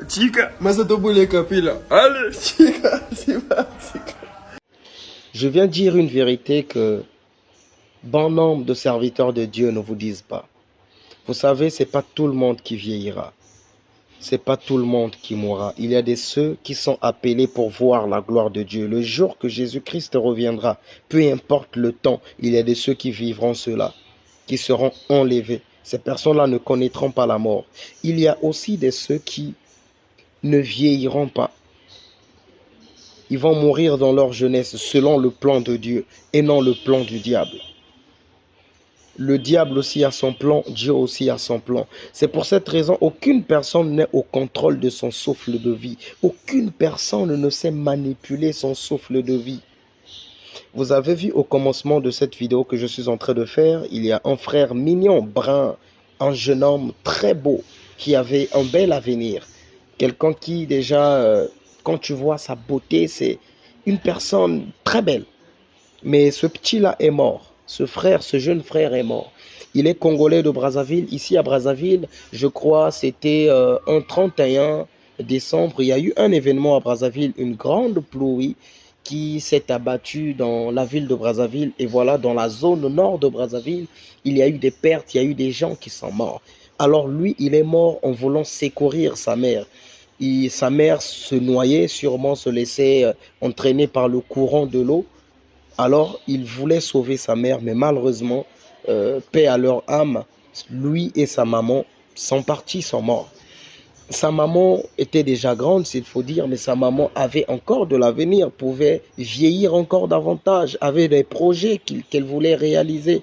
chica, masatobule kapila. Allez, chica, c'est parti. Je viens dire une vérité que bon nombre de serviteurs de Dieu ne vous disent pas. Vous savez, c'est pas tout le monde qui vieillira. C'est pas tout le monde qui mourra. Il y a des ceux qui sont appelés pour voir la gloire de Dieu. Le jour que Jésus-Christ reviendra, peu importe le temps, il y a des ceux qui vivront cela, qui seront enlevés. Ces personnes-là ne connaîtront pas la mort. Il y a aussi des ceux qui ne vieilliront pas. Ils vont mourir dans leur jeunesse selon le plan de Dieu et non le plan du diable. Le diable aussi a son plan, Dieu aussi a son plan. C'est pour cette raison, aucune personne n'est au contrôle de son souffle de vie. Aucune personne ne sait manipuler son souffle de vie. Vous avez vu au commencement de cette vidéo que je suis en train de faire, il y a un frère mignon, brun, un jeune homme très beau, qui avait un bel avenir. Quelqu'un qui déjà, quand tu vois sa beauté, c'est une personne très belle. Mais ce petit-là est mort. Ce frère, ce jeune frère est mort. Il est congolais de Brazzaville. Ici à Brazzaville, je crois, c'était un 31 décembre. Il y a eu un événement à Brazzaville, une grande pluie qui s'est abattue dans la ville de Brazzaville. Et voilà, dans la zone nord de Brazzaville, il y a eu des pertes, il y a eu des gens qui sont morts. Alors lui, il est mort en voulant secourir sa mère. Sa mère se noyait, sûrement se laissait entraîner par le courant de l'eau. Alors, il voulait sauver sa mère, mais malheureusement, paix à leur âme, lui et sa maman sont partis, sont morts. Sa maman était déjà grande, s'il faut dire, mais sa maman avait encore de l'avenir, pouvait vieillir encore davantage, avait des projets qu'elle voulait réaliser.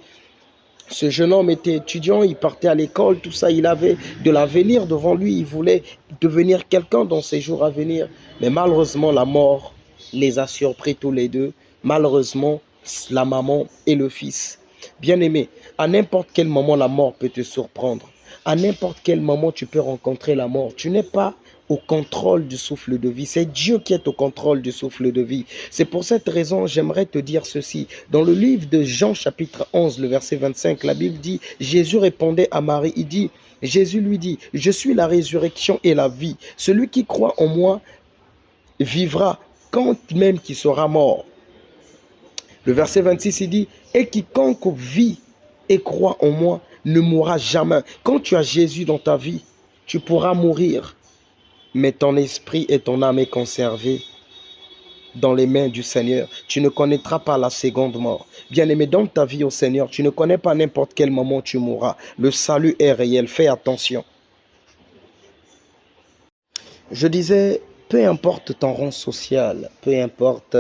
Ce jeune homme était étudiant, il partait à l'école, tout ça, il avait de l'avenir devant lui, il voulait devenir quelqu'un dans ses jours à venir. Mais malheureusement, la mort les a surpris tous les deux. Malheureusement, la maman et le fils. Bien-aimé, à n'importe quel moment, la mort peut te surprendre. À n'importe quel moment, tu peux rencontrer la mort. Tu n'es pas au contrôle du souffle de vie. C'est Dieu qui est au contrôle du souffle de vie. C'est pour cette raison, j'aimerais te dire ceci. Dans le livre de Jean chapitre 11, le verset 25, la Bible dit, Jésus répondait à Marie, Jésus lui dit, je suis la résurrection et la vie. Celui qui croit en moi vivra quand même qu'il sera mort. Le verset 26, il dit, et quiconque vit et croit en moi ne mourra jamais. Quand tu as Jésus dans ta vie, tu pourras mourir, mais ton esprit et ton âme est conservé dans les mains du Seigneur. Tu ne connaîtras pas la seconde mort. Bien-aimé, dans ta vie au Seigneur, tu ne connais pas n'importe quel moment tu mourras. Le salut est réel, fais attention. Je disais, peu importe ton rang social, peu importe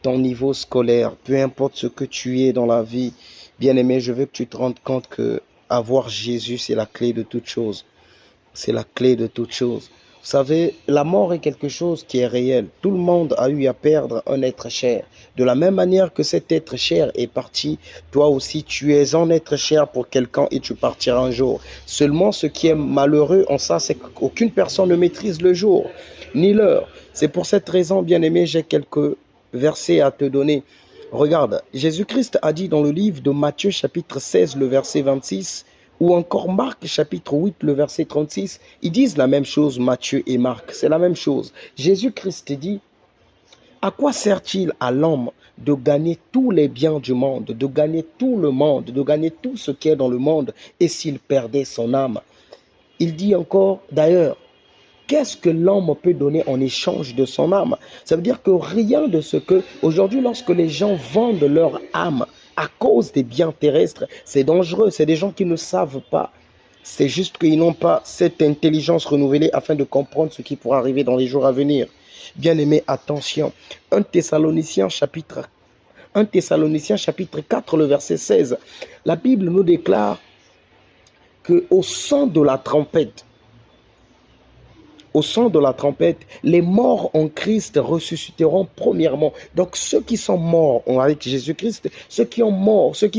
ton niveau scolaire, peu importe ce que tu es dans la vie, bien-aimé, je veux que tu te rendes compte que avoir Jésus, c'est la clé de toute chose. C'est la clé de toute chose. Vous savez, la mort est quelque chose qui est réel. Tout le monde a eu à perdre un être cher. De la même manière que cet être cher est parti, toi aussi tu es un être cher pour quelqu'un et tu partiras un jour. Seulement ce qui est malheureux en ça, c'est qu'aucune personne ne maîtrise le jour, ni l'heure. C'est pour cette raison, bien-aimé, j'ai quelques versets à te donner. Regarde, Jésus-Christ a dit dans le livre de Matthieu chapitre 16, le verset 26, ou encore Marc chapitre 8, le verset 36, ils disent la même chose, Matthieu et Marc, c'est la même chose. Jésus-Christ dit, à quoi sert-il à l'homme de gagner tous les biens du monde, de gagner tout le monde, de gagner tout ce qui est dans le monde, et s'il perdait son âme? Il dit encore, d'ailleurs, qu'est-ce que l'homme peut donner en échange de son âme? Ça veut dire que rien de ce que, aujourd'hui, lorsque les gens vendent leur âme à cause des biens terrestres, c'est dangereux. C'est des gens qui ne savent pas. C'est juste qu'ils n'ont pas cette intelligence renouvelée afin de comprendre ce qui pourra arriver dans les jours à venir. Bien-aimé, attention. 1 Thessaloniciens chapitre 4, le verset 16. La Bible nous déclare qu'au son de la trompette, les morts en Christ ressusciteront premièrement. Donc ceux qui sont morts avec Jésus-Christ, ceux qui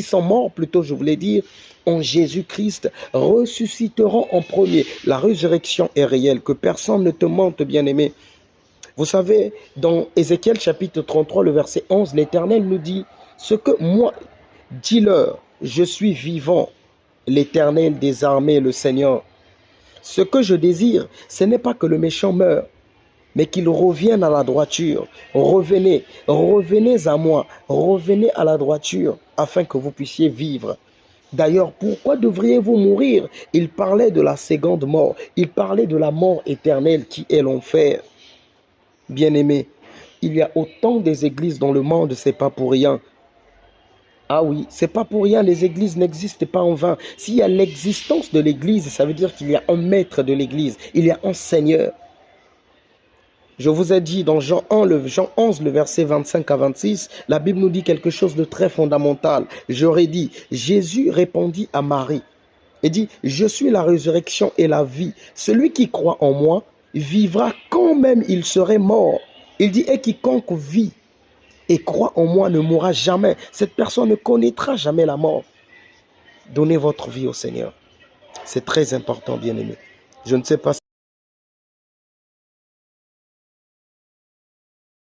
sont morts plutôt, je voulais dire, en Jésus-Christ, ressusciteront en premier. La résurrection est réelle, que personne ne te mente, bien-aimé. Vous savez, dans Ézéchiel chapitre 33, le verset 11, l'Éternel nous dit, ce que moi, dis-leur, je suis vivant, l'Éternel des armées, le Seigneur. Ce que je désire, ce n'est pas que le méchant meure, mais qu'il revienne à la droiture. Revenez, revenez à moi, revenez à la droiture, afin que vous puissiez vivre. D'ailleurs, pourquoi devriez-vous mourir? Il parlait de la seconde mort, il parlait de la mort éternelle qui est l'enfer. Bien-aimés, il y a autant des églises dans le monde, c'est pas pour rien. Ah oui, c'est pas pour rien, les églises n'existent pas en vain. S'il y a l'existence de l'église, ça veut dire qu'il y a un maître de l'église, il y a un Seigneur. Je vous ai dit dans Jean 11, le verset 25 à 26, la Bible nous dit quelque chose de très fondamental. J'aurais dit, Jésus répondit à Marie et dit, je suis la résurrection et la vie. Celui qui croit en moi vivra quand même il serait mort. Il dit, et quiconque vit et croit en moi ne mourra jamais. Cette personne ne connaîtra jamais la mort. Donnez votre vie au Seigneur. C'est très important, bien-aimé. Je ne sais pas